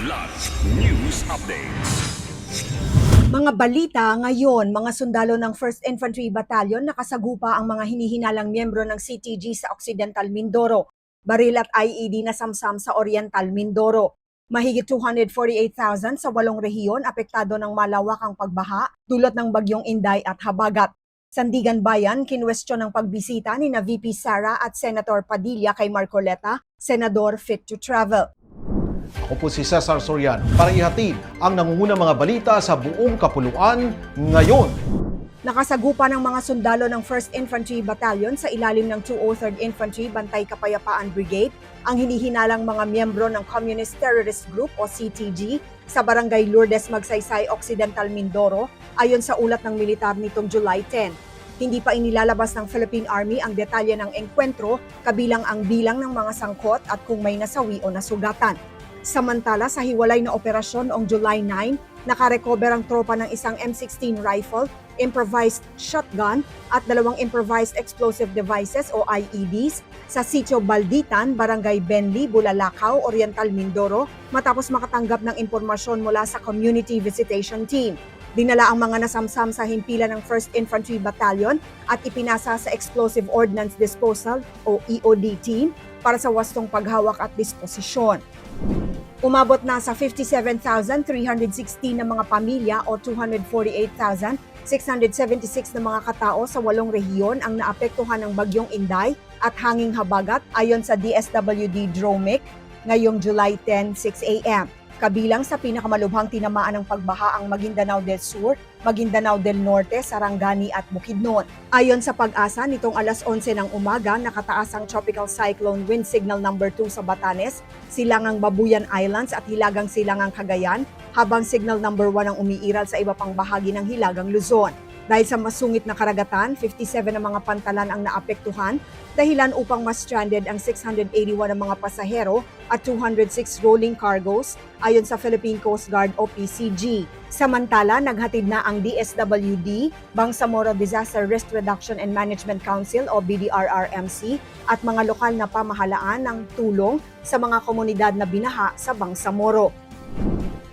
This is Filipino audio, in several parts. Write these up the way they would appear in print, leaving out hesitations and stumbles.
Kidlat News Updates. Mga balita ngayon, mga sundalo ng 1st Infantry Battalion nakasagupa ang mga hinihinalang miyembro ng CTG sa Occidental Mindoro. Baril at IED na samsam sa Oriental Mindoro. Mahigit 248,000 sa 8 rehiyon apektado ng malawakang pagbaha dulot ng bagyong Inday at Habagat. Sandigan Bayan, kinwestiyon ng pagbisita ni na VP Sara at Senator Padilla kay Marcoleta, Senador fit to travel. Ako po si Cesar Soriano para ihatid ang nangungunang mga balita sa buong kapuluan ngayon. Nakasagupa ng mga sundalo ng 1st Infantry Battalion sa ilalim ng 203rd Infantry Bantay Kapayapaan Brigade ang hinihinalang mga miyembro ng Communist Terrorist Group o CTG sa Barangay Lourdes, Magsaysay, Occidental Mindoro ayon sa ulat ng militar nitong July 10. Hindi pa inilalabas ng Philippine Army ang detalye ng engkwentro kabilang ang bilang ng mga sangkot at kung may nasawi o nasugatan. Samantala, sa hiwalay na operasyon noong July 9, nakarecover ang tropa ng isang M16 rifle, improvised shotgun at 2 improvised explosive devices o IEDs sa Sitio Balditan, Barangay Benli, Bulalakaw, Oriental Mindoro matapos makatanggap ng impormasyon mula sa Community Visitation Team. Dinala ang mga nasamsam sa himpilan ng 1st Infantry Battalion at ipinasa sa Explosive Ordnance Disposal o EOD Team para sa wastong paghawak at disposisyon. Umabot na sa 57,316 na mga pamilya o 248,676 na mga katao sa 8 rehiyon ang naapektuhan ng bagyong Inday at hanging habagat ayon sa DSWD DROMIC ngayong July 10, 6 a.m. Kabilang sa pinakamalubhang tinamaan ng pagbaha ang Maguindanao del Sur, Maguindanao del Norte, Sarangani at Bukidnon. Ayon sa Pag-asa, nitong alas 11 ng umaga, nakataas ang Tropical Cyclone Wind Signal No. 2 sa Batanes, Silangang Babuyan Islands at Hilagang Silangang Cagayan, habang Signal No. 1 ang umiiral sa iba pang bahagi ng Hilagang Luzon. Dahil sa masungit na karagatan, 57 na mga pantalan ang naapektuhan, dahilan upang mas stranded ang 681 na mga pasahero at 206 rolling cargoes ayon sa Philippine Coast Guard o PCG. Samantala, naghatid na ang DSWD, Bangsamoro Disaster Risk Reduction and Management Council o BDRRMC at mga lokal na pamahalaan ng tulong sa mga komunidad na binaha sa Bangsamoro.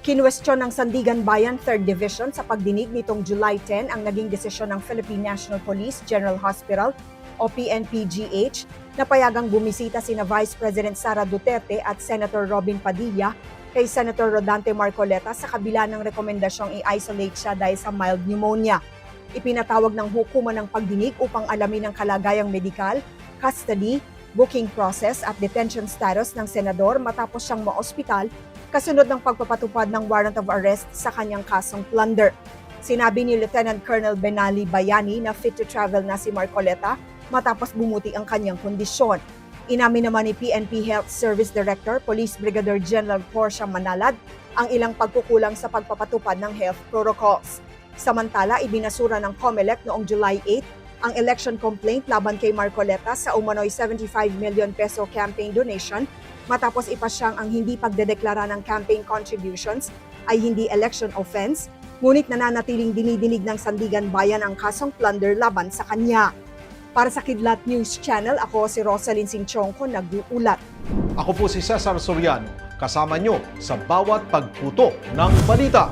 Kinwestiyon ng Sandigan Bayan 3rd Division sa pagdinig nitong July 10 ang naging desisyon ng Philippine National Police General Hospital o PNPGH na payagang bumisita sina Vice President Sara Duterte at Senator Robin Padilla kay Senator Rodante Marcoleta sa kabila ng rekomendasyong i-isolate siya dahil sa mild pneumonia. Ipinatawag ng hukuman ng pagdinig upang alamin ang kalagayang medikal, custody, booking process at detention status ng senador matapos siyang maospital kasunod ng pagpapatupad ng warrant of arrest sa kanyang kasong plunder. Sinabi ni Lieutenant Colonel Benali Bayani na fit to travel na si Marcoleta matapos bumuti ang kanyang kondisyon. Inamin naman ni PNP Health Service Director Police Brigadier General Portia Manalad ang ilang pagkukulang sa pagpapatupad ng health protocols. Samantala, ibinasura ng COMELEC noong July 8 ang election complaint laban kay Marcoleta sa umano'y 75 million peso campaign donation matapos ipasyang ang hindi pagdedeklara ng campaign contributions ay hindi election offense, ngunit nananatiling dinidinig ng Sandigan Bayan ang kasong plunder laban sa kanya. Para sa Kidlat News Channel, ako si Rosalyn Sinchonco, nag-uulat. Ako po si Cesar Soriano, kasama nyo sa bawat pagputo ng balita.